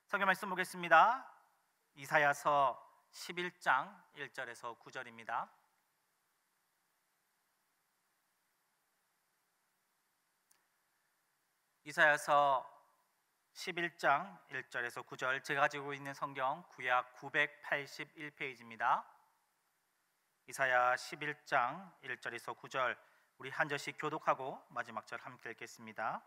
성경 말씀 보겠습니다. 이사야서 11장 1절에서 9절입니다. 이사야서 11장 1절에서 9절, 제가 가지고 있는 성경 구약 981페이지입니다. 이사야 11장 1절에서 9절, 우리 한 절씩 교독하고 마지막 절 함께 읽겠습니다.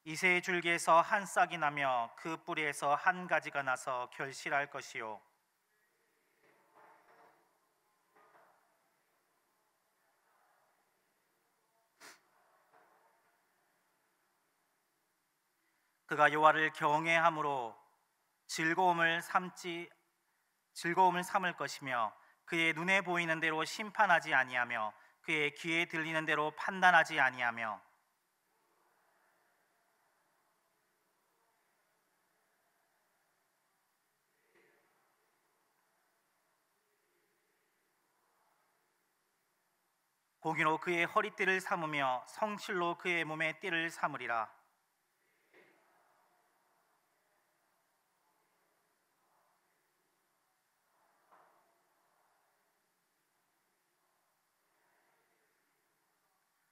이새의 줄기에서 한 싹이 나며 그 뿌리에서 한 가지가 나서 결실할 것이요, 그가 여호와를 경외함으로 즐거움을 삼을 것이며 그의 눈에 보이는 대로 심판하지 아니하며 그의 귀에 들리는 대로 판단하지 아니하며 공의로 그의 허리띠를 삼으며 성실로 그의 몸에 띠를 삼으리라.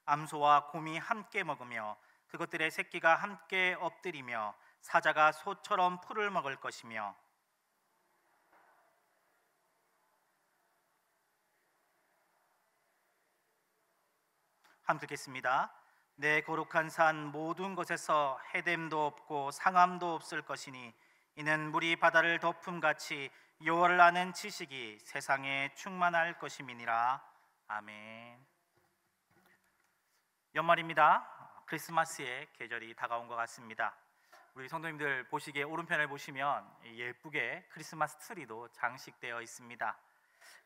암소와 곰이 함께 먹으며 그것들의 새끼가 함께 엎드리며 사자가 소처럼 풀을 먹을 것이며 함께 읽겠습니다. 내 거룩한 산 모든 곳에서 해됨도 없고 상함도 없을 것이니 이는 물이 바다를 덮음같이 여호와를 아는 지식이 세상에 충만할 것임이니라. 아멘. 연말입니다. 크리스마스의 계절이 다가온 것 같습니다. 우리 성도님들 보시기에 오른편을 보시면 예쁘게 크리스마스 트리도 장식되어 있습니다.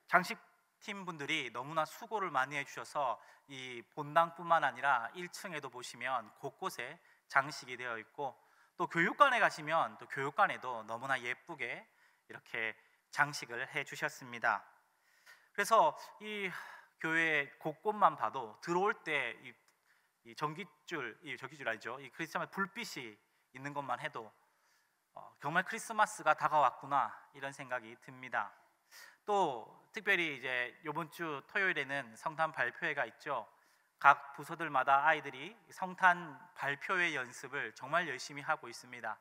장식팀 분들이 너무나 수고를 많이 해주셔서 이 본당뿐만 아니라 1층에도 보시면 곳곳에 장식이 되어 있고, 또 교육관에 가시면 또 교육관에도 너무나 예쁘게 이렇게 장식을 해주셨습니다. 그래서 이 교회 곳곳만 봐도 들어올 때 이 전깃줄 아니죠? 이 크리스마스 불빛이 있는 것만 해도 정말 크리스마스가 다가왔구나 이런 생각이 듭니다. 또 특별히 이제 이번 주 토요일에는 성탄 발표회가 있죠. 각 부서들마다 아이들이 성탄 발표회 연습을 정말 열심히 하고 있습니다.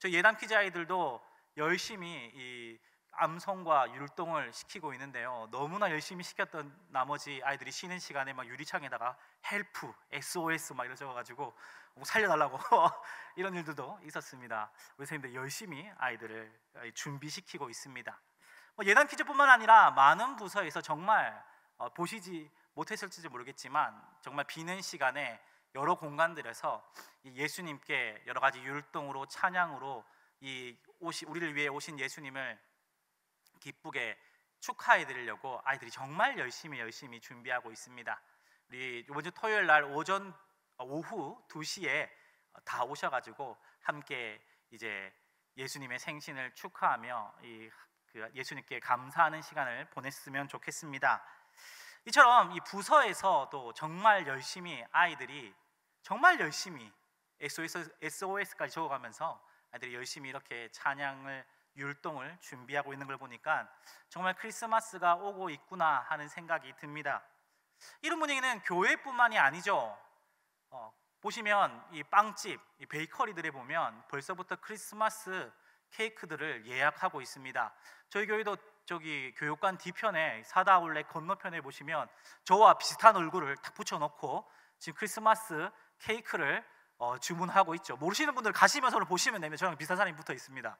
저 예담 퀴즈 아이들도 열심히 이 암송과 율동을 시키고 있는데요, 너무나 열심히 시켰던 나머지 아이들이 쉬는 시간에 막 유리창에다가 헬프, SOS 막 이러 적어가지고 살려달라고 이런 일들도 있었습니다. 우리 선생님들 열심히 아이들을 준비시키고 있습니다. 예담 퀴즈뿐만 아니라 많은 부서에서 정말 보시지 못했을지 모르겠지만 정말 비는 시간에 여러 공간들에서 예수님께 여러 가지 율동으로 찬양으로 우리를 위해 오신 예수님을 기쁘게 축하해 드리려고 아이들이 정말 열심히 준비하고 있습니다. 우리 이번 주 토요일 날 오후 2시에 다 오셔가지고 함께 이제 예수님의 생신을 축하하며 예수님께 감사하는 시간을 보냈으면 좋겠습니다. 이처럼 이 부서에서도 정말 열심히 아이들이 정말 열심히 SOS까지 적어가면서 아이들이 열심히 이렇게 찬양을 율동을 준비하고 있는 걸 보니까 정말 크리스마스가 오고 있구나 하는 생각이 듭니다. 이런 분위기는 교회뿐만이 아니죠. 보시면 이 빵집, 이 베이커리들에 보면 벌써부터 크리스마스 케이크들을 예약하고 있습니다. 저희 교회도 저기 교육관 뒤편에 사다아울렛 건너편에 보시면 저와 비슷한 얼굴을 딱 붙여놓고 지금 크리스마스 케이크를 주문하고 있죠. 모르시는 분들 가시면서 보시면 되면 저랑 비슷한 사람이 붙어 있습니다.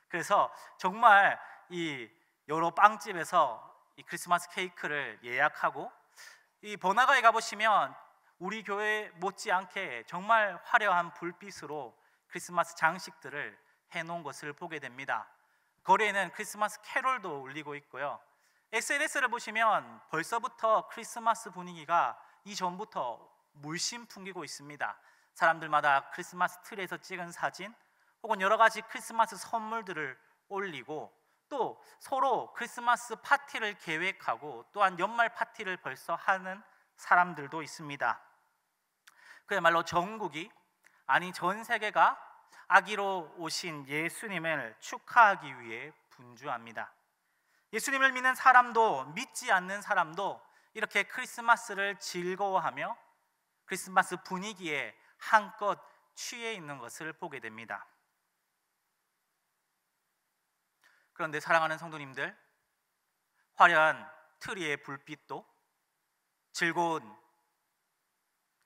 그래서 정말 이 여러 빵집에서 이 크리스마스 케이크를 예약하고, 이 번화가에 가보시면 우리 교회 못지않게 정말 화려한 불빛으로 크리스마스 장식들을 해놓은 것을 보게 됩니다. 거리에는 크리스마스 캐롤도 울리고 있고요. SNS를 보시면 벌써부터 크리스마스 분위기가 이전부터 물씬 풍기고 있습니다. 사람들마다 크리스마스 트리에서 찍은 사진 혹은 여러 가지 크리스마스 선물들을 올리고, 또 서로 크리스마스 파티를 계획하고 또한 연말 파티를 벌써 하는 사람들도 있습니다. 그야말로 전국이, 아니 전 세계가 아기로 오신 예수님을 축하하기 위해 분주합니다. 예수님을 믿는 사람도 믿지 않는 사람도 이렇게 크리스마스를 즐거워하며 크리스마스 분위기에 한껏 취해 있는 것을 보게 됩니다. 그런데 사랑하는 성도님들, 화려한 트리의 불빛도 즐거운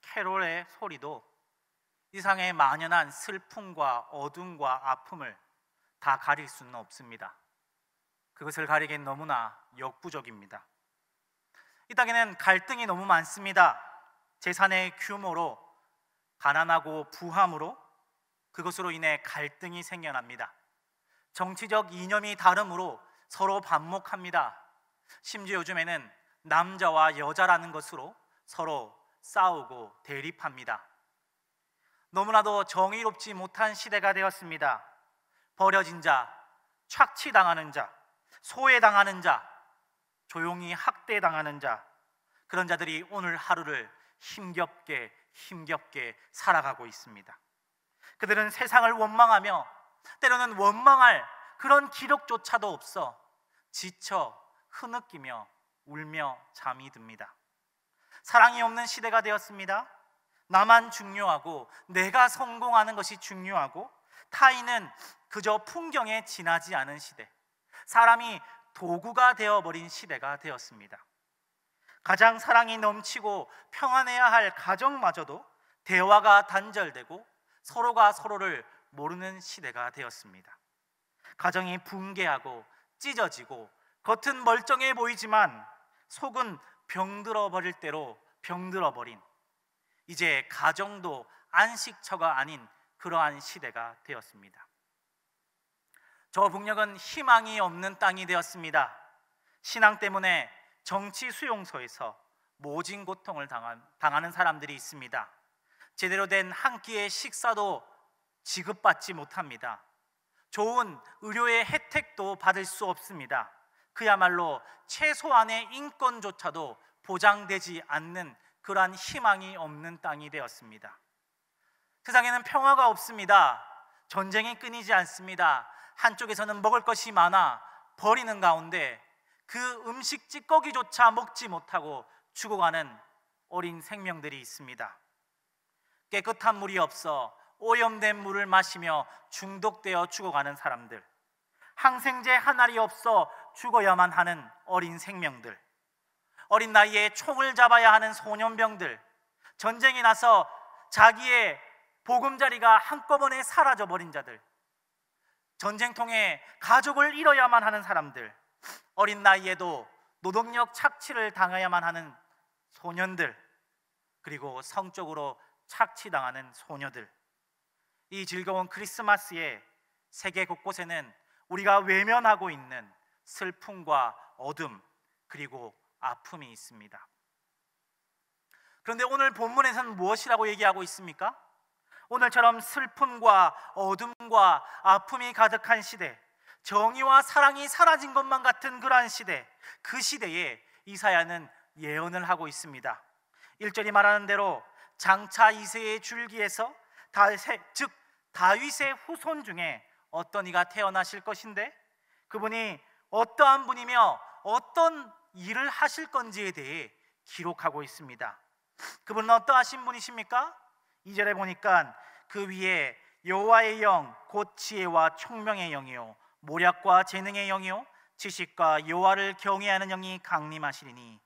캐롤의 소리도 이 세상에 만연한 슬픔과 어둠과 아픔을 다 가릴 수는 없습니다. 그것을 가리기엔 너무나 역부족입니다. 이 땅에는 갈등이 너무 많습니다. 재산의 규모로, 가난하고 부함으로, 그것으로 인해 갈등이 생겨납니다. 정치적 이념이 다름으로 서로 반목합니다. 심지어 요즘에는 남자와 여자라는 것으로 서로 싸우고 대립합니다. 너무나도 정의롭지 못한 시대가 되었습니다. 버려진 자, 착취당하는 자, 소외당하는 자, 조용히 학대당하는 자, 그런 자들이 오늘 하루를 힘겹게 살아가고 있습니다. 그들은 세상을 원망하며 때로는 원망할 그런 기력조차도 없어 지쳐 흐느끼며 울며 잠이 듭니다. 사랑이 없는 시대가 되었습니다. 나만 중요하고 내가 성공하는 것이 중요하고 타인은 그저 풍경에 지나지 않은 시대, 사람이 도구가 되어버린 시대가 되었습니다. 가장 사랑이 넘치고 평안해야 할 가정마저도 대화가 단절되고 서로가 서로를 모르는 시대가 되었습니다. 가정이 붕괴하고 찢어지고 겉은 멀쩡해 보이지만 속은 병들어버릴 대로 병들어버린, 이제 가정도 안식처가 아닌 그러한 시대가 되었습니다. 저 북녘은 희망이 없는 땅이 되었습니다. 신앙 때문에 정치 수용소에서 모진 고통을 당하는 사람들이 있습니다. 제대로 된 한 끼의 식사도 지급받지 못합니다. 좋은 의료의 혜택도 받을 수 없습니다. 그야말로 최소한의 인권조차도 보장되지 않는 그러한 희망이 없는 땅이 되었습니다. 세상에는 평화가 없습니다. 전쟁이 끊이지 않습니다. 한쪽에서는 먹을 것이 많아 버리는 가운데 그 음식 찌꺼기조차 먹지 못하고 죽어가는 어린 생명들이 있습니다. 깨끗한 물이 없어 오염된 물을 마시며 중독되어 죽어가는 사람들, 항생제 한 알이 없어 죽어야만 하는 어린 생명들, 어린 나이에 총을 잡아야 하는 소년병들, 전쟁이 나서 자기의 보금자리가 한꺼번에 사라져버린 자들, 전쟁통에 가족을 잃어야만 하는 사람들, 어린 나이에도 노동력 착취를 당해야만 하는 소년들, 그리고 성적으로 착취당하는 소녀들. 이 즐거운 크리스마스에 세계 곳곳에는 우리가 외면하고 있는 슬픔과 어둠 그리고 아픔이 있습니다. 그런데 오늘 본문에서는 무엇이라고 얘기하고 있습니까? 오늘처럼 슬픔과 어둠과 아픔이 가득한 시대, 정의와 사랑이 사라진 것만 같은 그러한 시대, 그 시대에 이사야는 예언을 하고 있습니다. 1절이 말하는 대로 장차 이새의 줄기에서 즉 다윗의 후손 중에 어떤 이가 태어나실 것인데 그분이 어떠한 분이며 어떤 일을 하실 건지에 대해 기록하고 있습니다. 그분은 어떠하신 분이십니까? 2절에 보니까 그 위에 여호와의 영 곧 지혜와 총명의 영이요 모략과 재능의 영이요 지식과 여호와를 경외하는 영이 강림하시리니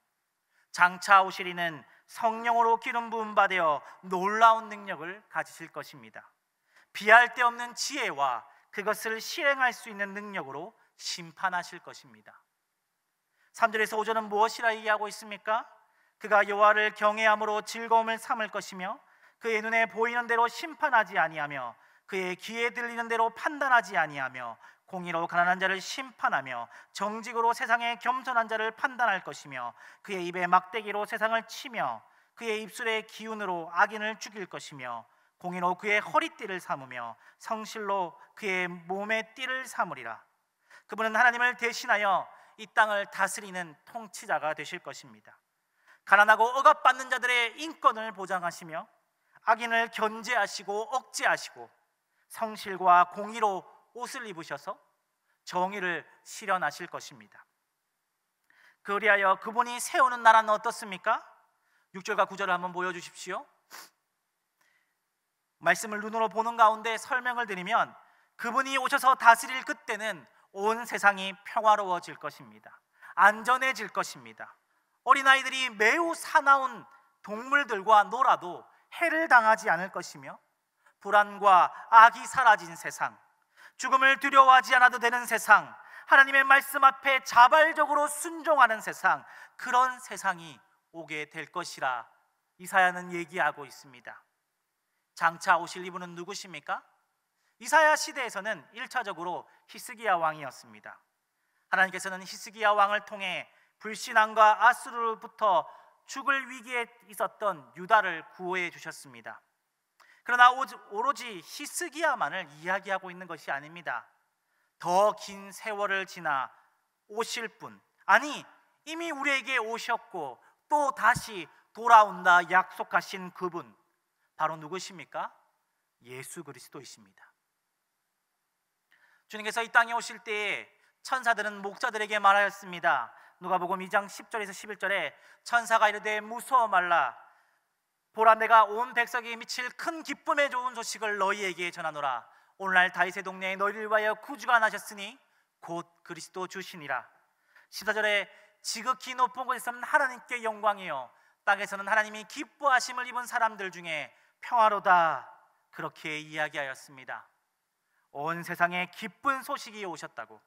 장차 오실 이는 성령으로 기름 부음 받아 놀라운 능력을 가지실 것입니다. 비할 데 없는 지혜와 그것을 실행할 수 있는 능력으로 심판하실 것입니다. 3절에서 5절은 무엇이라 얘기하고 있습니까? 그가 여호와를 경외함으로 즐거움을 삼을 것이며 그의 눈에 보이는 대로 심판하지 아니하며 그의 귀에 들리는 대로 판단하지 아니하며 공의로 가난한 자를 심판하며 정직으로 세상의 겸손한 자를 판단할 것이며 그의 입에 막대기로 세상을 치며 그의 입술의 기운으로 악인을 죽일 것이며 공의로 그의 허리띠를 삼으며 성실로 그의 몸의 띠를 삼으리라. 그분은 하나님을 대신하여 이 땅을 다스리는 통치자가 되실 것입니다. 가난하고 억압받는 자들의 인권을 보장하시며 악인을 견제하시고 억제하시고 성실과 공의로 옷을 입으셔서 정의를 실현하실 것입니다. 그리하여 그분이 세우는 나라는 어떻습니까? 6절과 9절을 한번 보여주십시오. 말씀을 눈으로 보는 가운데 설명을 드리면, 그분이 오셔서 다스릴 그때는 온 세상이 평화로워질 것입니다. 안전해질 것입니다. 어린아이들이 매우 사나운 동물들과 놀아도 해를 당하지 않을 것이며, 불안과 악이 사라진 세상, 죽음을 두려워하지 않아도 되는 세상, 하나님의 말씀 앞에 자발적으로 순종하는 세상, 그런 세상이 오게 될 것이라 이사야는 얘기하고 있습니다. 장차 오실 이분은 누구십니까? 이사야 시대에서는 1차적으로 히스기야 왕이었습니다. 하나님께서는 히스기야 왕을 통해 불신앙과 아수르로부터 죽을 위기에 있었던 유다를 구호해 주셨습니다. 그러나 오로지 히스기야만을 이야기하고 있는 것이 아닙니다. 더 긴 세월을 지나 오실 분, 아니 이미 우리에게 오셨고 또 다시 돌아온다 약속하신 그분, 바로 누구십니까? 예수 그리스도이십니다. 주님께서 이 땅에 오실 때에 천사들은 목자들에게 말하였습니다. 누가복음 2장 10절에서 11절에 천사가 이르되 무서워 말라, 보라 내가 온 백성에게 미칠 큰 기쁨의 좋은 소식을 너희에게 전하노라. 오늘날 다윗의 동네에 너희를 위하여 구주가 나셨으니 곧 그리스도 주시니라. 14절에 지극히 높은 곳에서는 하나님께 영광이요 땅에서는 하나님이 기뻐하심을 입은 사람들 중에 평화로다, 그렇게 이야기하였습니다. 온 세상에 기쁜 소식이 오셨다고,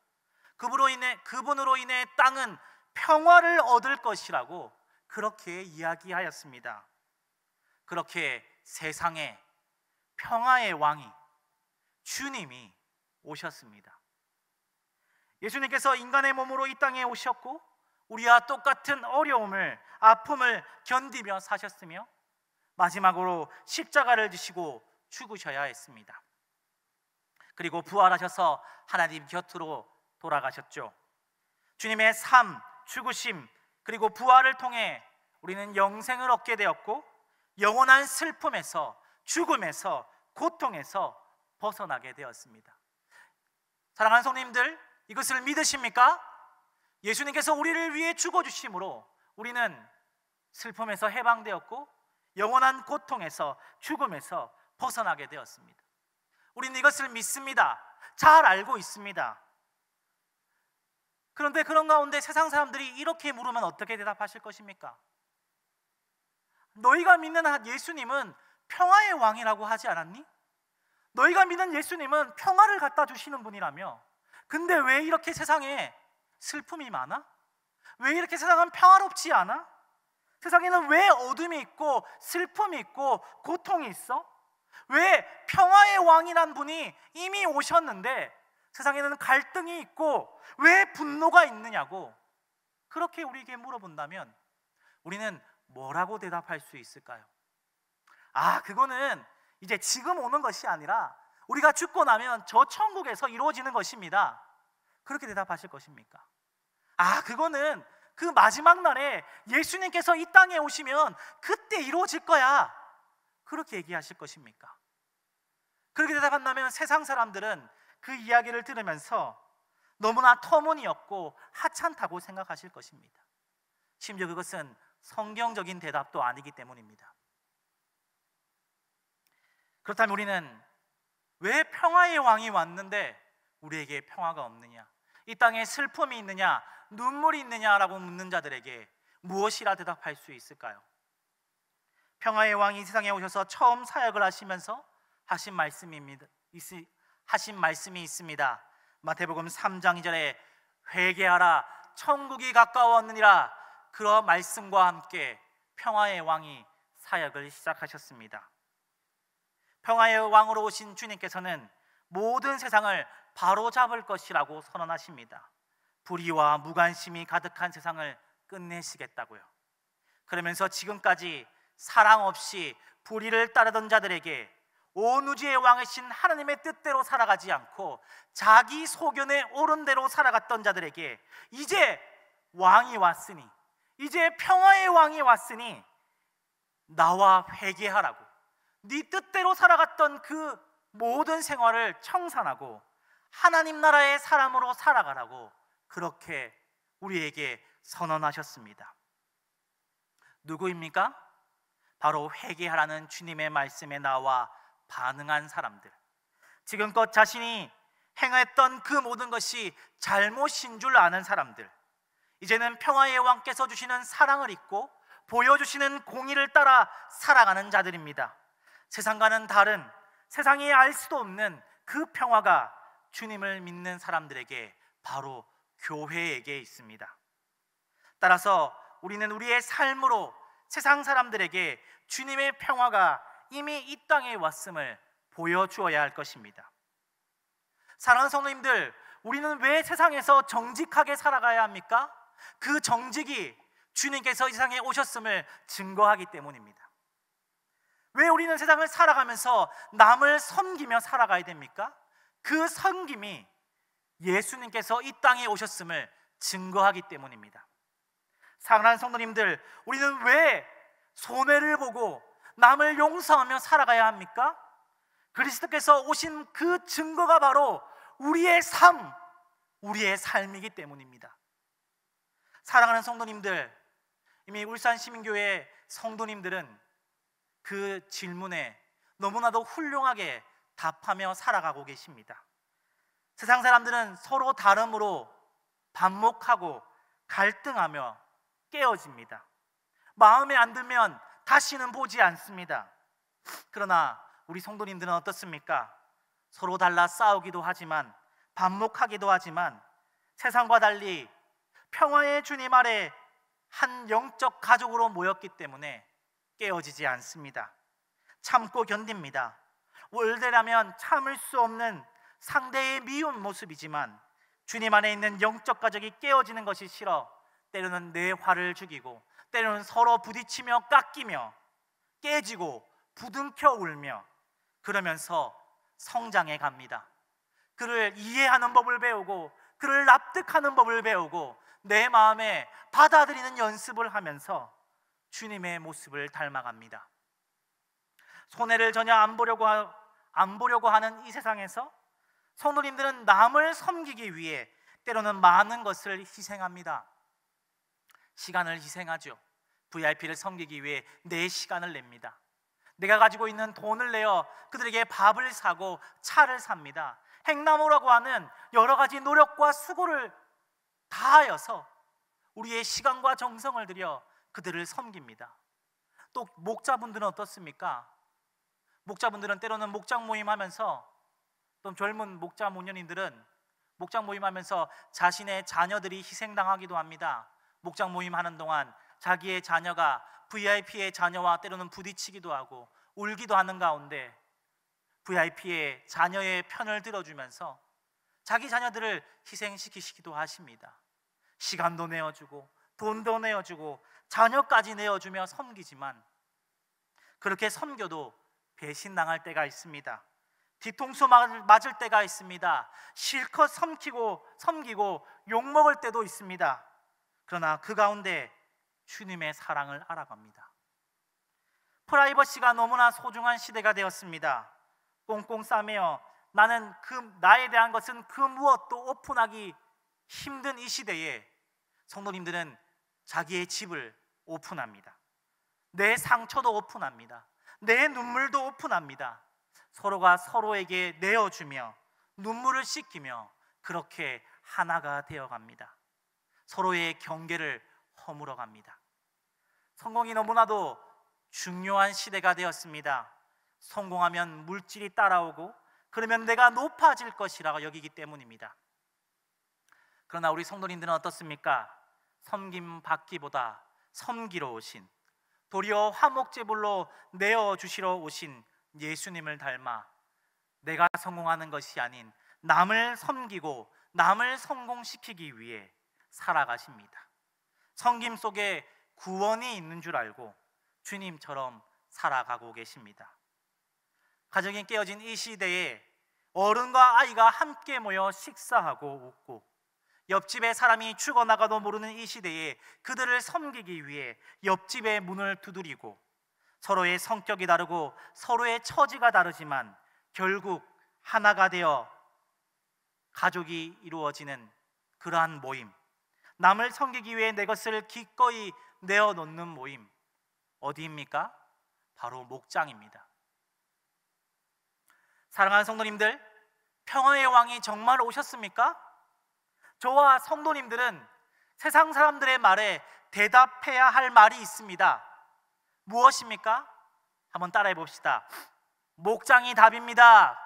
그분으로 인해 땅은 평화를 얻을 것이라고 그렇게 이야기하였습니다. 그렇게 세상에 평화의 왕이 주님이 오셨습니다. 예수님께서 인간의 몸으로 이 땅에 오셨고 우리와 똑같은 어려움을, 아픔을 견디며 사셨으며 마지막으로 십자가를 지시고 죽으셔야 했습니다. 그리고 부활하셔서 하나님 곁으로 돌아가셨죠. 주님의 삶, 죽으심, 그리고 부활을 통해 우리는 영생을 얻게 되었고 영원한 슬픔에서, 죽음에서, 고통에서 벗어나게 되었습니다. 사랑하는 성도님들, 이것을 믿으십니까? 예수님께서 우리를 위해 죽어주심으로 우리는 슬픔에서 해방되었고 영원한 고통에서, 죽음에서 벗어나게 되었습니다. 우리는 이것을 믿습니다. 잘 알고 있습니다. 그런데 그런 가운데 세상 사람들이 이렇게 물으면 어떻게 대답하실 것입니까? 너희가 믿는 예수님은 평화의 왕이라고 하지 않았니? 너희가 믿는 예수님은 평화를 갖다 주시는 분이라며, 근데 왜 이렇게 세상에 슬픔이 많아? 왜 이렇게 세상은 평화롭지 않아? 세상에는 왜 어둠이 있고 슬픔이 있고 고통이 있어? 왜 평화의 왕이란 분이 이미 오셨는데 세상에는 갈등이 있고 왜 분노가 있느냐고 그렇게 우리에게 물어본다면 우리는 뭐라고 대답할 수 있을까요? 그거는 이제 지금 오는 것이 아니라 우리가 죽고 나면 저 천국에서 이루어지는 것입니다. 그렇게 대답하실 것입니까? 그거는 그 마지막 날에 예수님께서 이 땅에 오시면 그때 이루어질 거야, 그렇게 얘기하실 것입니까? 그렇게 대답한다면 세상 사람들은 그 이야기를 들으면서 너무나 터무니없고 하찮다고 생각하실 것입니다. 심지어 그것은 성경적인 대답도 아니기 때문입니다. 그렇다면 우리는 왜 평화의 왕이 왔는데 우리에게 평화가 없느냐, 이 땅에 슬픔이 있느냐, 눈물이 있느냐라고 묻는 자들에게 무엇이라 대답할 수 있을까요? 평화의 왕이 세상에 오셔서 처음 사역을 하시면서 하신 말씀이 있습니다. 마태복음 3장 2절에 회개하라 천국이 가까웠느니라, 그런 말씀과 함께 평화의 왕이 사역을 시작하셨습니다. 평화의 왕으로 오신 주님께서는 모든 세상을 바로잡을 것이라고 선언하십니다. 불의와 무관심이 가득한 세상을 끝내시겠다고요. 그러면서 지금까지 사랑 없이 불의를 따르던 자들에게 온 우주의 왕이신 하나님의 뜻대로 살아가지 않고 자기 소견에 옳은 대로 살아갔던 자들에게 이제 왕이 왔으니, 이제 평화의 왕이 왔으니 나와 회개하라고, 네 뜻대로 살아갔던 그 모든 생활을 청산하고 하나님 나라의 사람으로 살아가라고 그렇게 우리에게 선언하셨습니다. 누구입니까? 바로 회개하라는 주님의 말씀에 나와 반응한 사람들, 지금껏 자신이 행했던 그 모든 것이 잘못인 줄 아는 사람들, 이제는 평화의 왕께서 주시는 사랑을 잊고 보여주시는 공의를 따라 살아가는 자들입니다. 세상과는 다른, 세상이 알 수도 없는 그 평화가 주님을 믿는 사람들에게, 바로 교회에게 있습니다. 따라서 우리는 우리의 삶으로 세상 사람들에게 주님의 평화가 이미 이 땅에 왔음을 보여주어야 할 것입니다. 사랑하는 성도님들, 우리는 왜 세상에서 정직하게 살아가야 합니까? 그 정직이 주님께서 이 세상에 오셨음을 증거하기 때문입니다. 왜 우리는 세상을 살아가면서 남을 섬기며 살아가야 됩니까? 그 섬김이 예수님께서 이 땅에 오셨음을 증거하기 때문입니다. 사랑하는 성도님들, 우리는 왜 손해를 보고 남을 용서하며 살아가야 합니까? 그리스도께서 오신 그 증거가 바로 우리의 삶, 우리의 삶이기 때문입니다. 사랑하는 성도님들, 이미 울산시민교회 성도님들은 그 질문에 너무나도 훌륭하게 답하며 살아가고 계십니다. 세상 사람들은 서로 다름으로 반목하고 갈등하며 깨어집니다. 마음에 안 들면 다시는 보지 않습니다. 그러나 우리 성도님들은 어떻습니까? 서로 달라 싸우기도 하지만, 반목하기도 하지만, 세상과 달리 평화의 주님 아래 한 영적 가족으로 모였기 때문에 깨어지지 않습니다. 참고 견딥니다. 원래라면 참을 수 없는 상대의 미운 모습이지만, 주님 안에 있는 영적 가족이 깨어지는 것이 싫어 때로는 내 화를 죽이고, 때로는 서로 부딪히며 깎이며 깨지고 부둥켜 울며 그러면서 성장해 갑니다. 그를 이해하는 법을 배우고, 그를 납득하는 법을 배우고, 내 마음에 받아들이는 연습을 하면서 주님의 모습을 닮아갑니다. 손해를 전혀 안 보려고 하는 이 세상에서 성도님들은 남을 섬기기 위해 때로는 많은 것을 희생합니다. 시간을 희생하죠. VIP를 섬기기 위해 내 시간을 냅니다. 내가 가지고 있는 돈을 내어 그들에게 밥을 사고 차를 삽니다. 행나무라고 하는 여러 가지 노력과 수고를 다하여서 우리의 시간과 정성을 들여 그들을 섬깁니다. 또 목자분들은 어떻습니까? 목자분들은 때로는 목장 모임하면서, 또 젊은 목자 모녀님들은 목장 모임하면서 자신의 자녀들이 희생당하기도 합니다. 목장 모임하는 동안 자기의 자녀가 VIP의 자녀와 때로는 부딪히기도 하고 울기도 하는 가운데 VIP의 자녀의 편을 들어주면서 자기 자녀들을 희생시키시기도 하십니다. 시간도 내어주고 돈도 내어주고 자녀까지 내어주며 섬기지만, 그렇게 섬겨도 배신당할 때가 있습니다. 뒤통수 맞을 때가 있습니다. 실컷 섬기고 욕먹을 때도 있습니다. 그러나 그 가운데 주님의 사랑을 알아갑니다. 프라이버시가 너무나 소중한 시대가 되었습니다. 꽁꽁 싸매어 나에 대한 것은 그 무엇도 오픈하기 힘든 이 시대에 성도님들은 자기의 집을 오픈합니다. 내 상처도 오픈합니다. 내 눈물도 오픈합니다. 서로가 서로에게 내어주며 눈물을 씻기며 그렇게 하나가 되어갑니다. 서로의 경계를 허물어 갑니다. 성공이 너무나도 중요한 시대가 되었습니다. 성공하면 물질이 따라오고, 그러면 내가 높아질 것이라고 여기기 때문입니다. 그러나 우리 성도님들은 어떻습니까? 섬김 받기보다 섬기러 오신, 도리어 화목제물로 내어주시러 오신 예수님을 닮아 내가 성공하는 것이 아닌 남을 섬기고 남을 성공시키기 위해 살아가십니다. 섬김 속에 구원이 있는 줄 알고 주님처럼 살아가고 계십니다. 가정이 깨어진 이 시대에 어른과 아이가 함께 모여 식사하고 웃고, 옆집에 사람이 죽어나가도 모르는 이 시대에 그들을 섬기기 위해 옆집의 문을 두드리고, 서로의 성격이 다르고 서로의 처지가 다르지만 결국 하나가 되어 가족이 이루어지는 그러한 모임, 남을 섬기기 위해 내 것을 기꺼이 내어놓는 모임, 어디입니까? 바로 목장입니다. 사랑하는 성도님들, 평화의 왕이 정말 오셨습니까? 저와 성도님들은 세상 사람들의 말에 대답해야 할 말이 있습니다. 무엇입니까? 한번 따라해 봅시다. 목장이 답입니다.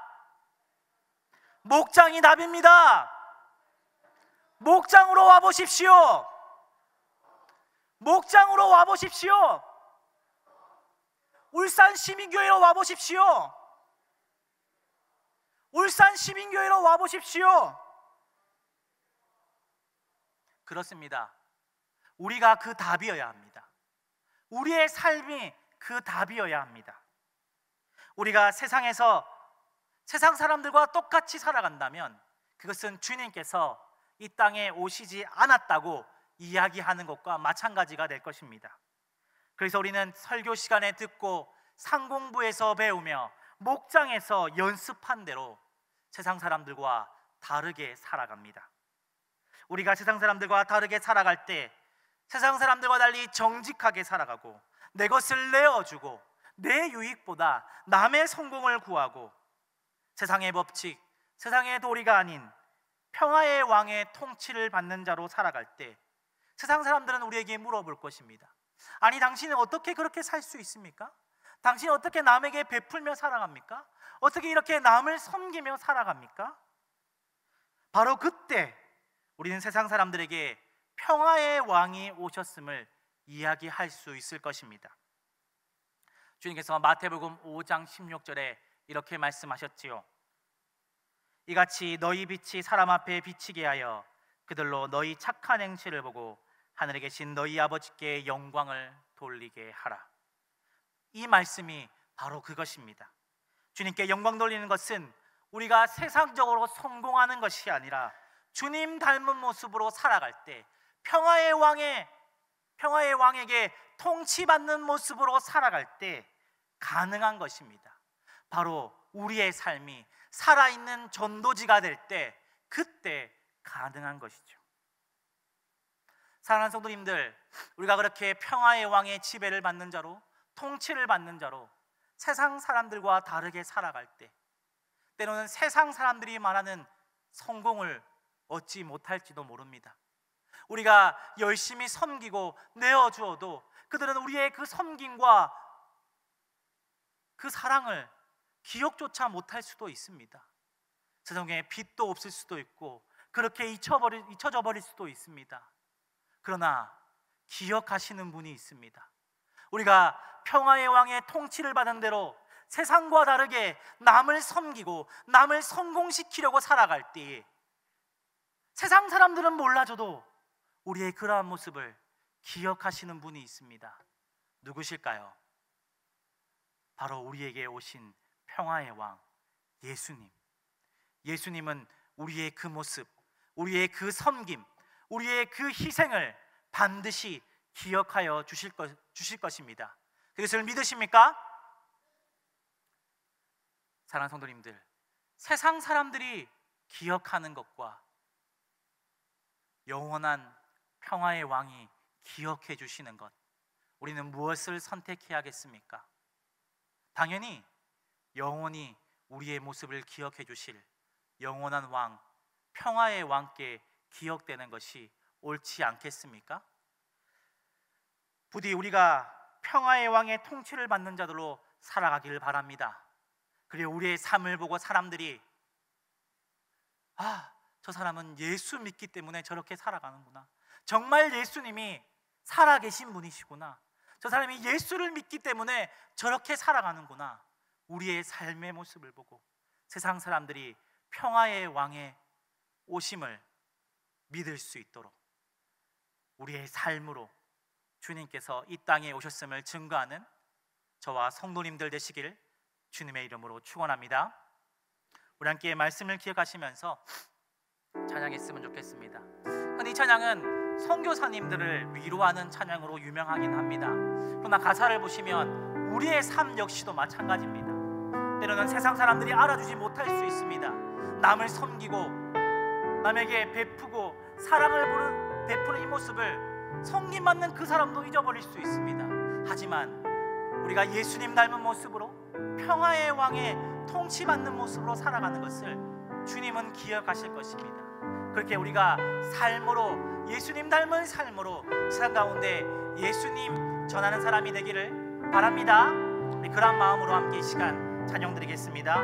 목장이 답입니다. 목장으로 와보십시오. 목장으로 와보십시오. 울산 시민교회로 와보십시오. 울산 시민교회로 와보십시오. 그렇습니다. 우리가 그 답이어야 합니다. 우리의 삶이 그 답이어야 합니다. 우리가 세상에서 세상 사람들과 똑같이 살아간다면 그것은 주님께서 이 땅에 오시지 않았다고 이야기하는 것과 마찬가지가 될 것입니다. 그래서 우리는 설교 시간에 듣고 상공부에서 배우며 목장에서 연습한 대로 세상 사람들과 다르게 살아갑니다. 우리가 세상 사람들과 다르게 살아갈 때 세상 사람들과 달리 정직하게 살아가고 내 것을 내어주고 내 유익보다 남의 성공을 구하고 세상의 법칙, 세상의 도리가 아닌 평화의 왕의 통치를 받는 자로 살아갈 때 세상 사람들은 우리에게 물어볼 것입니다. 아니, 당신은 어떻게 그렇게 살 수 있습니까? 당신은 어떻게 남에게 베풀며 살아갑니까? 어떻게 이렇게 남을 섬기며 살아갑니까? 바로 그때 우리는 세상 사람들에게 평화의 왕이 오셨음을 이야기할 수 있을 것입니다. 주님께서 마태복음 5장 16절에 이렇게 말씀하셨지요. 이같이 너희 빛이 사람 앞에 비치게 하여 그들로 너희 착한 행실을 보고 하늘에 계신 너희 아버지께 영광을 돌리게 하라. 이 말씀이 바로 그것입니다. 주님께 영광 돌리는 것은 우리가 세상적으로 성공하는 것이 아니라 주님 닮은 모습으로 살아갈 때 평화의 왕에게 통치받는 모습으로 살아갈 때 가능한 것입니다. 바로 우리의 삶이 살아있는 전도지가 될 때 그때 가능한 것이죠. 사랑하는 성도님들, 우리가 그렇게 평화의 왕의 지배를 받는 자로, 통치를 받는 자로 세상 사람들과 다르게 살아갈 때 때로는 세상 사람들이 말하는 성공을 얻지 못할지도 모릅니다. 우리가 열심히 섬기고 내어주어도 그들은 우리의 그 섬김과 그 사랑을 기억조차 못할 수도 있습니다. 세상에 빚도 없을 수도 있고 그렇게 잊혀져 버릴 수도 있습니다. 그러나 기억하시는 분이 있습니다. 우리가 평화의 왕의 통치를 받은 대로 세상과 다르게 남을 섬기고 남을 성공시키려고 살아갈 때에 세상 사람들은 몰라줘도 우리의 그러한 모습을 기억하시는 분이 있습니다. 누구실까요? 바로 우리에게 오신 평화의 왕 예수님. 예수님은 우리의 그 모습, 우리의 그 섬김, 우리의 그 희생을 반드시 기억하여 주실 것입니다. 그것을 믿으십니까? 사랑하는 성도님들, 세상 사람들이 기억하는 것과 영원한 평화의 왕이 기억해 주시는 것, 우리는 무엇을 선택해야겠습니까? 당연히 영원히 우리의 모습을 기억해 주실 영원한 왕, 평화의 왕께 기억되는 것이 옳지 않겠습니까? 부디 우리가 평화의 왕의 통치를 받는 자들로 살아가기를 바랍니다. 그리고 우리의 삶을 보고 사람들이 저 사람은 예수 믿기 때문에 저렇게 살아가는구나, 정말 예수님이 살아계신 분이시구나, 저 사람이 예수를 믿기 때문에 저렇게 살아가는구나, 우리의 삶의 모습을 보고 세상 사람들이 평화의 왕의 오심을 믿을 수 있도록 우리의 삶으로 주님께서 이 땅에 오셨음을 증거하는 저와 성도님들 되시길 주님의 이름으로 축원합니다. 우리 함께 말씀을 기억하시면서 찬양했으면 좋겠습니다. 흔히 찬양은 선교사님들을 위로하는 찬양으로 유명하긴 합니다. 그러나 가사를 보시면 우리의 삶 역시도 마찬가지입니다. 때로는 세상 사람들이 알아주지 못할 수 있습니다. 남을 섬기고 남에게 베푸고 사랑을 베푸는 이 모습을 성님 맞는 그 사람도 잊어버릴 수 있습니다. 하지만 우리가 예수님 닮은 모습으로 평화의 왕의 통치받는 모습으로 살아가는 것을 주님은 기억하실 것입니다. 그렇게 우리가 삶으로 예수님 닮은 삶으로 세상 가운데 예수님 전하는 사람이 되기를 바랍니다. 그런 마음으로 함께 이 시간 찬양드리겠습니다.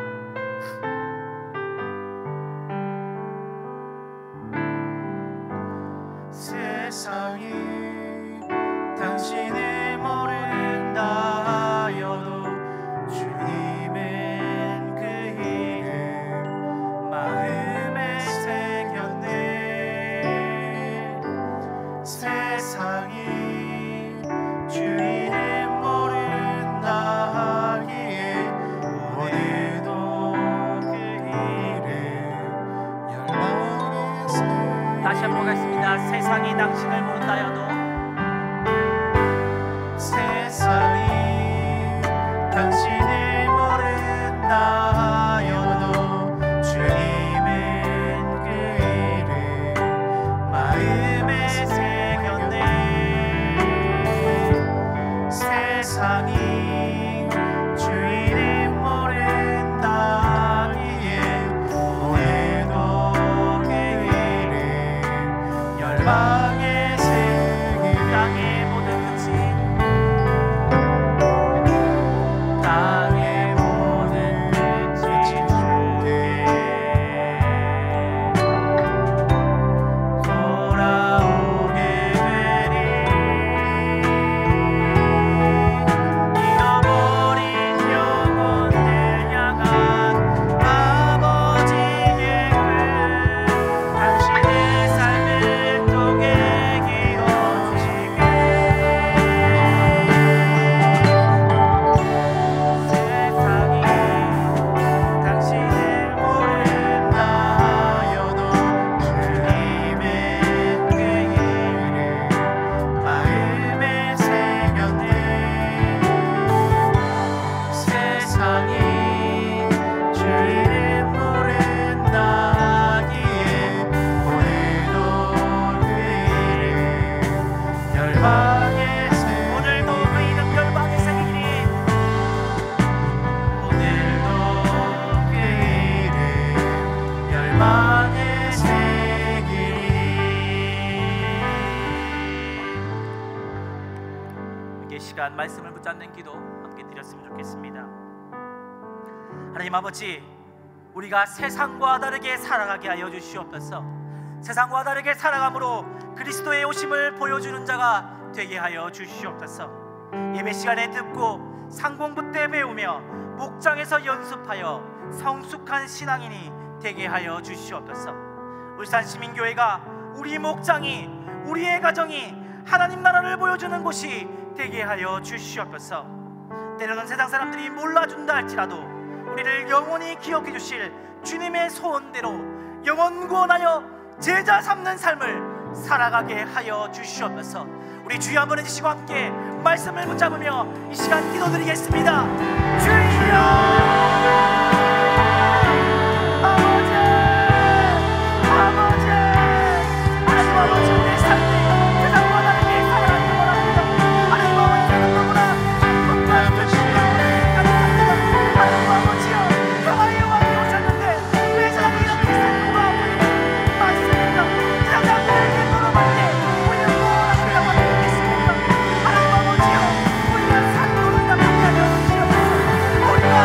세상이 당신을 모른다 하여도 주님은 그 이름 마음에 새겼네. 세상이 주 이름 모른다 하기에 오늘도 그 이름 열망에 새겼네. 다시 한번 가겠습니다. 세상이 당신을 모른다 하여도 세상이 당신을 모른다 하여도 주님은 그 이름 마음에 새겼네. 세상이 주 이름 모른다 하기에 오늘도 그 이름 열망에 땅의 모든 끝이 땅의 모든 끝이 주께 돌아오게 되리. 잃어버린 영혼들 향한 아버지의 글 당신의 삶을 통해 기어지게. 세상이 당신을 모른다 하여도 주님의 그 이름 마음에 새겼네. 세상이 주 이름 모른다 하기에 오늘도 그 이름 열방에 오늘도 그 이름 열방에 새기리. 오늘도 그 이름 열방에 새기리. 이렇게 시간 말씀을 붙잡는 기도 함께 드렸으면 좋겠습니다. 하나님 아버지, 우리가 세상과 다르게 살아가게 하여 주시옵소서. 세상과 다르게 살아감으로 그리스도의 오심을 보여주는 자가 되게 하여 주시옵소서. 예배 시간에 듣고 상공부 때 배우며 목장에서 연습하여 성숙한 신앙인이 되게 하여 주시옵소서. 울산시민교회가 우리 목장이 우리의 가정이 하나님 나라를 보여주는 곳이 되게 하여 주시옵소서. 때로는 세상 사람들이 몰라준다 할지라도 우리를 영원히 기억해 주실 주님의 소원대로 영원 구원하여 제자 삼는 삶을 살아가게 하여 주시옵소서. 우리 주여 한번 해주시고 함께 말씀을 붙잡으며 이 시간 기도드리겠습니다. 주여 아버지, 아버지, 하나님 아버지, 내 삶이 세상과 다르게 살아가기 원합니다. 하나님 아버지, 너무나 복잡한 것입니다. 하나님 아버지여, 평화의 왕이 오셨는데 왜 세상이 이렇게 슬프고 아프니 많습니까? 세상 사람들에게 물어볼 때 우리는 무엇이라고 하겠습니까? 하나님 아버지여, 우리가 산으로 인하여 주시옵소서. 우리가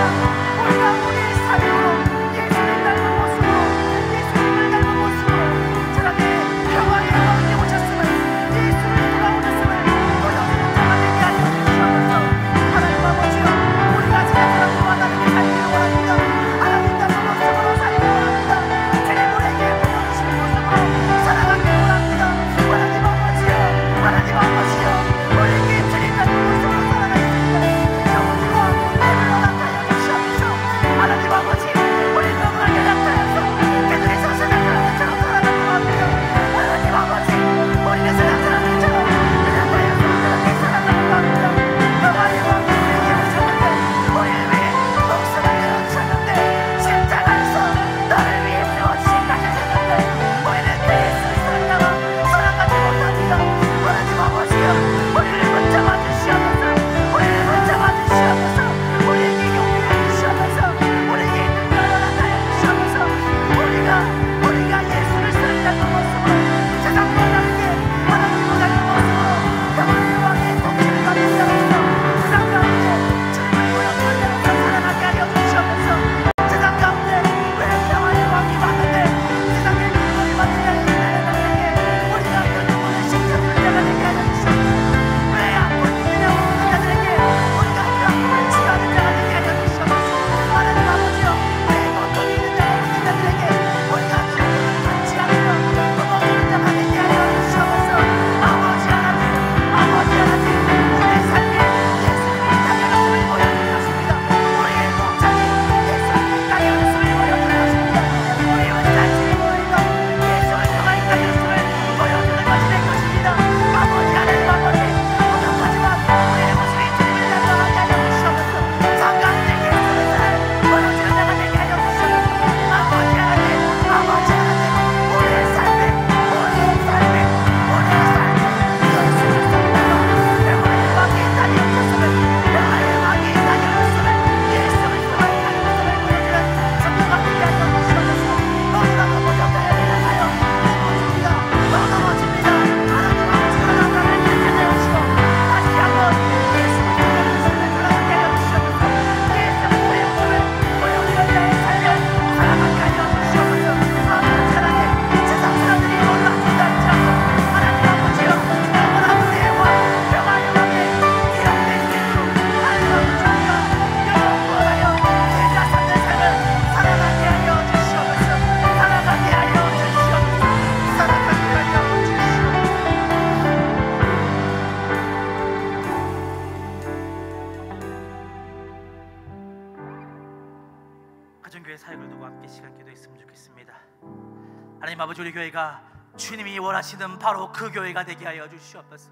하나님 아버지, 우리 교회가 주님이 원하시는 바로 그 교회가 되게 하여 주시옵소서.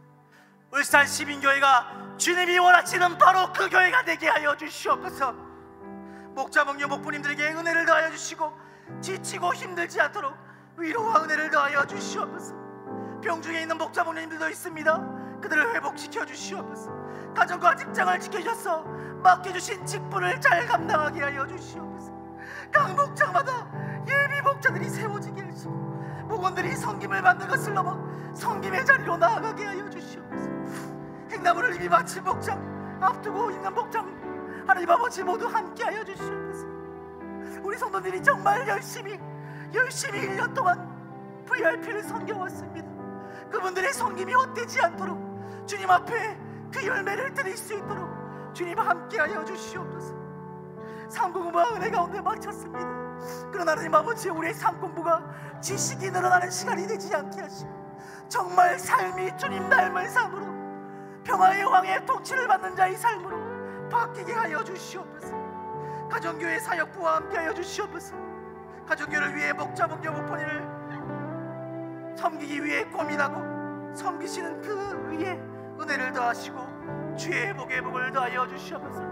울산 시민교회가 주님이 원하시는 바로 그 교회가 되게 하여 주시옵소서. 목자 목녀 목부님들에게 은혜를 더하여 주시고 지치고 힘들지 않도록 위로와 은혜를 더하여 주시옵소서. 병중에 있는 목자 목녀님들도 있습니다. 그들을 회복시켜 주시옵소서. 가정과 직장을 지켜주셔서 맡겨주신 직분을 잘 감당하게 하여 주시옵소서. 각 목장마다 예비 목자들이 세워지게 하시고 목원들이 섬김을 받는 것을 넘어 섬김의 자리로 나아가게 하여 주시옵소서. 행나무를 이미 마친 목장, 앞두고 있는 목장, 하나님 아버지 모두 함께 하여 주시옵소서. 우리 성도들이 정말 열심히 1년 동안 VRP를 섬겨왔습니다. 그분들의 섬김이 헛되지 않도록 주님 앞에 그 열매를 드릴 수 있도록 주님 함께 하여 주시옵소서. 삶공부와 은혜 가운데 마쳤습니다. 그러나 하나님 아버지, 우리의 삶공부가 지식이 늘어나는 시간이 되지 않게 하시고 정말 삶이 주님 닮은 삶으로 평화의 왕의 통치를 받는 자의 삶으로 바뀌게 하여 주시옵소서. 가정교회 사역부와 함께 하여 주시옵소서. 가정교회를 위해 목자 목녀 목포니를 섬기기 위해 고민하고 섬기시는 그 위에 은혜를 더하시고 주의 복의 복을 더하여 주시옵소서.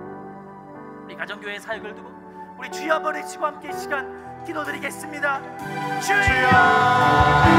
우리 가정교회 사역을 두고 우리 주여 한번 외치고 함께 이 시간 기도드리겠습니다. 주여!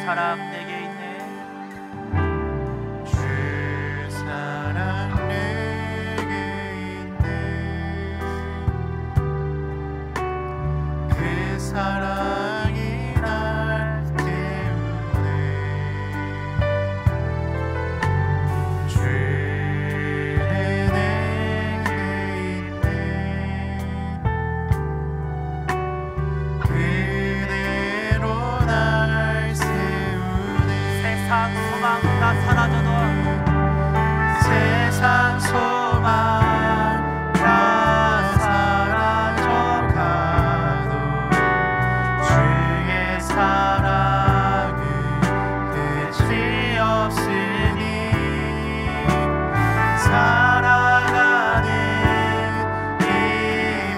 사랑 내게 있네. 주 사랑 내게 있네. 그 사랑이 날 때문에 주의 내게 있네. 그대로 날 세우네. 세상 소망 다 사라져도 세상 소망 다 사라져가도 주의 사랑은 끝이 없으니 살아가는 이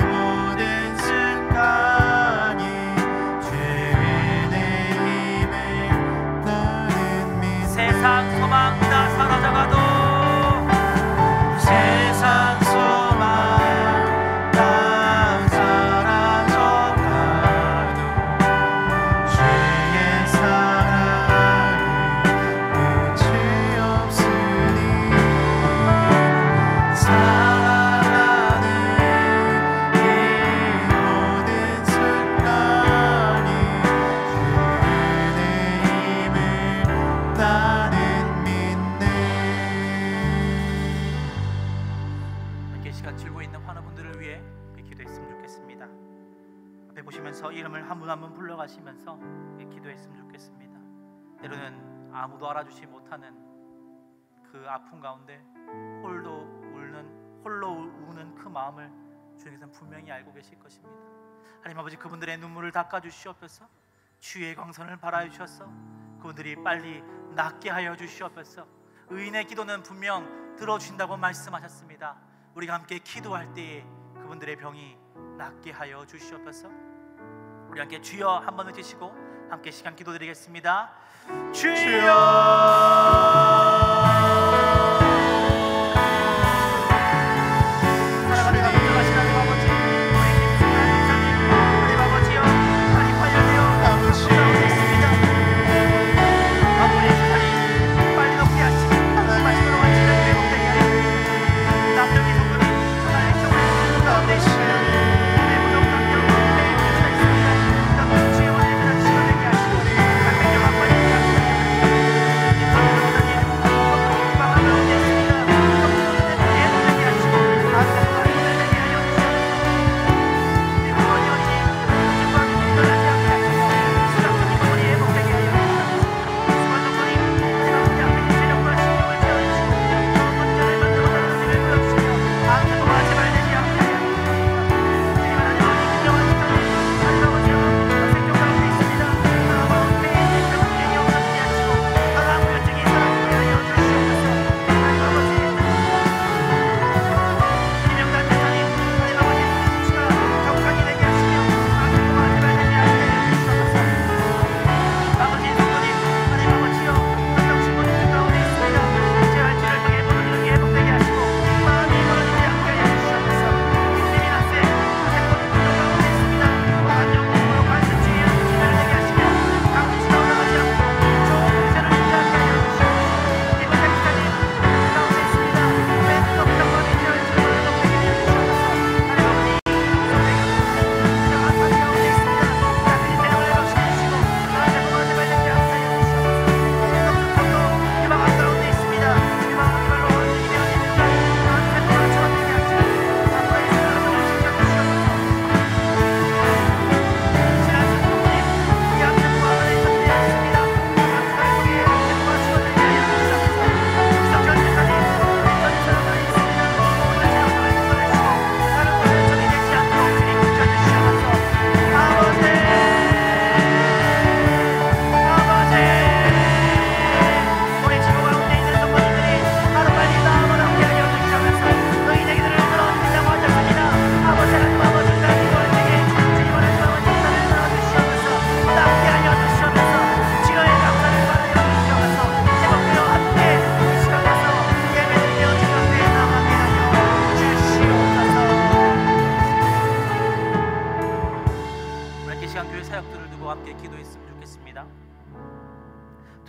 모든 순간이 주의 내 힘을 나는 믿네. 세상 소망 다 사라져가도 세상 소망 다 사라져가도 주의 사랑은 끝이 없으니 살아가는 이 모든 순간이 주의 내 힘을 나는 믿네. 함께 시간 즐고 있는 환우분들을 위해 기도했으면 좋겠습니다. 앞에 보시면서 이름을 한 분 한 분 불러가시면서 기도했으면 좋겠습니다. 때로는 아무도 알아주지 못하는 그 아픔 가운데 홀로 우는 그 마음을 주님께서는 분명히 알고 계실 것입니다. 하나님 아버지, 그분들의 눈물을 닦아주시옵소서. 주의 광선을 발하여주셔서 그분들이 빨리 낫게 하여 주시옵소서. 의인의 기도는 분명 들어주신다고 말씀하셨습니다. 우리가 함께 기도할 때에 그분들의 병이 낫게 하여 주시옵소서. 우리 함께 주여 한번 외치시고 함께 시간 기도드리겠습니다. 사랑하는 아버지, 하나님 아버지, 우리 김순환 목사님, 하나님 아버지여, 많이 관련되어 가운데 있습니다. 아버지, 주사님 빨리 높게 하시고 말씀으로 완전히 회복되게 하여 주시옵소서. 남녀기 부분이 하나의 정을 가운데 있습니다. 내 무덤 당겨 내 위치가 있습니다. 남녀 주의 원리 그냥 지어내게 하시고 갈등과 관련되어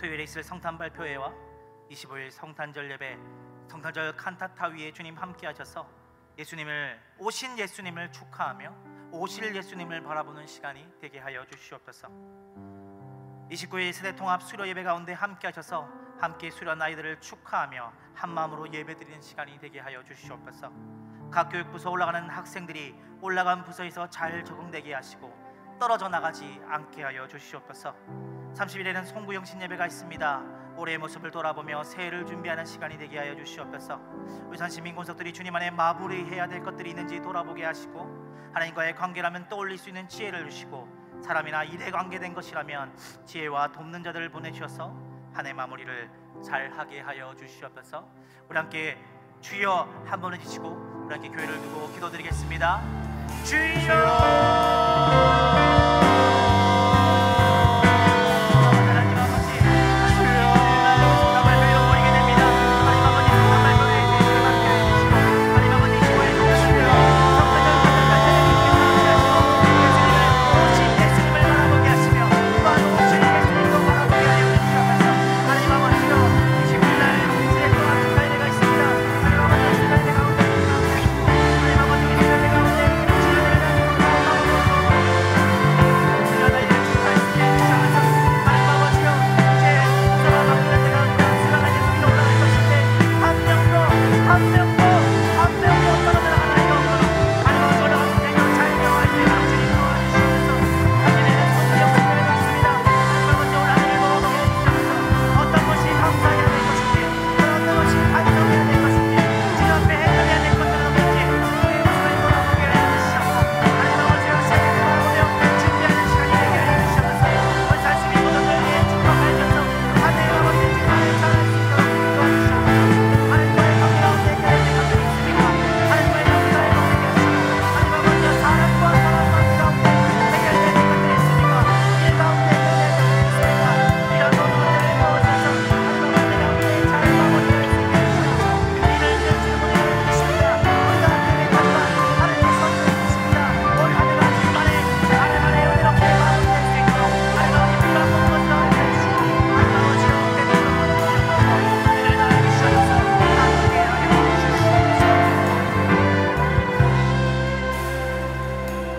토요일에 있을 성탄 발표회와 25일 성탄절 예배, 성탄절 칸타타 위에 주님 함께 하셔서 오신 예수님을 축하하며 오실 예수님을 바라보는 시간이 되게 하여 주시옵소서. 29일 세대통합 수료 예배 가운데 함께 하셔서 함께 수료한 아이들을 축하하며 한마음으로 예배드리는 시간이 되게 하여 주시옵소서. 각 교육부서 올라가는 학생들이 올라간 부서에서 잘 적응되게 하시고 떨어져 나가지 않게 하여 주시옵소서. 30일에는 송구영신 예배가 있습니다. 올해의 모습을 돌아보며 새해를 준비하는 시간이 되게 하여 주시옵소서. 울산시민 권속들이 주님 안에 마무리해야 될 것들이 있는지 돌아보게 하시고, 하나님과의 관계라면 떠올릴 수 있는 지혜를 주시고, 사람이나 일에 관계된 것이라면 지혜와 돕는 자들을 보내주셔서 한 해 마무리를 잘하게 하여 주시옵소서. 우리 함께 주여 한 번 해주시고 우리 함께 교회를 두고 기도드리겠습니다. 주여.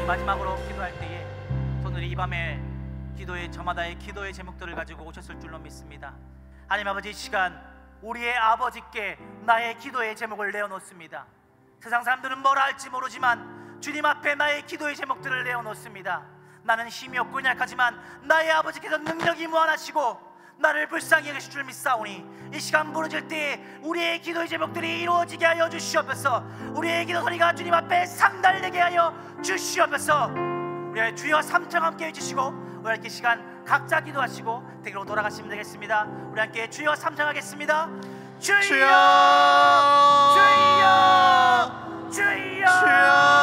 마지막으로 기도할 때에 오늘 이 밤에 저마다의 기도의 제목들을 가지고 오셨을 줄로 믿습니다. 하나님 아버지, 이 시간 우리의 아버지께 나의 기도의 제목을 내어놓습니다. 세상 사람들은 뭐라 할지 모르지만 주님 앞에 나의 기도의 제목들을 내어놓습니다. 나는 힘이 없고 약하지만 나의 아버지께서 능력이 무한하시고 나를 불쌍히 여기실 줄 믿사오니 이 시간 부르짖을 때에 우리의 기도의 제목들이 이루어지게 하여 주시옵소서. 우리의 기도 소리가 주님 앞에 상달되게 하여 주시옵소서. 우리의 주여 삼창 함께 해주시고 우리 함께 시간 각자 기도하시고 댁으로 돌아가시면 되겠습니다. 우리 함께 주여 삼창하겠습니다. 주여, 주여, 주여, 주여.